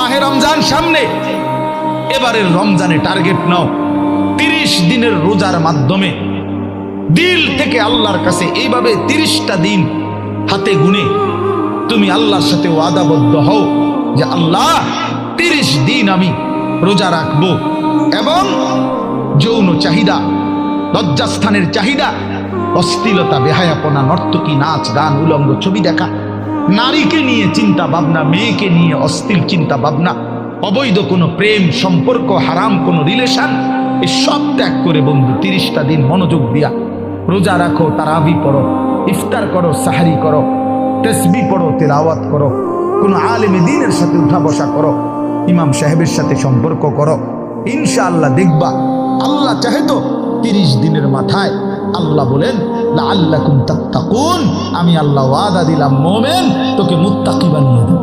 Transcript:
মাহে রমজান সামনে, এবারের রমজানে টার্গেট নাও 30 দিনের রোজার মাধ্যমে দিল থেকে আল্লাহর কাছে এইভাবে 30টা দিন হাতে গুনে তুমি আল্লাহর সাথে ওয়াদাবদ্ধ হও যে আল্লাহ 30 দিন আমি রোজা রাখবো। এবং যৌন চাহিদা, লজ্জাস্থানের চাহিদা, অশ্লীলতা, বেহায়াপনা, নর্তকী, নাচ গান, উলঙ্গ ছবি দেখা, নারীকে নিয়ে চিন্তা ভাবনা, মেয়েকে নিয়ে অশ্লীল চিন্তা ভাবনা, অবৈধ কোনো প্রেম সম্পর্ক, হারাম কোনো রিলেশন, এই সব ত্যাগ করে বন্ধু 30টা দিন মনোযোগ দিয়া রোজা রাখো, তারাবি পড়ো, ইফতার করো, সাহারি করো, তাসবিহ পড়ো, তেলাওয়াত করো, কোনো আলেমে দ্বীনের সাথে উঠা বসা করো, ইমাম সাহেবের সাথে সম্পর্ক করো। ইনশাআল্লাহ দেখবা আল্লাহ চাহে তো 30 দিনের মাথায় আল্লাহ বলেন লাআল্লাকুম তাত্তাকুন, আমি আল্লাহ ওয়াদা দিলাম মোমেন তোকে মুত্তাকি বানিয়ে দেব।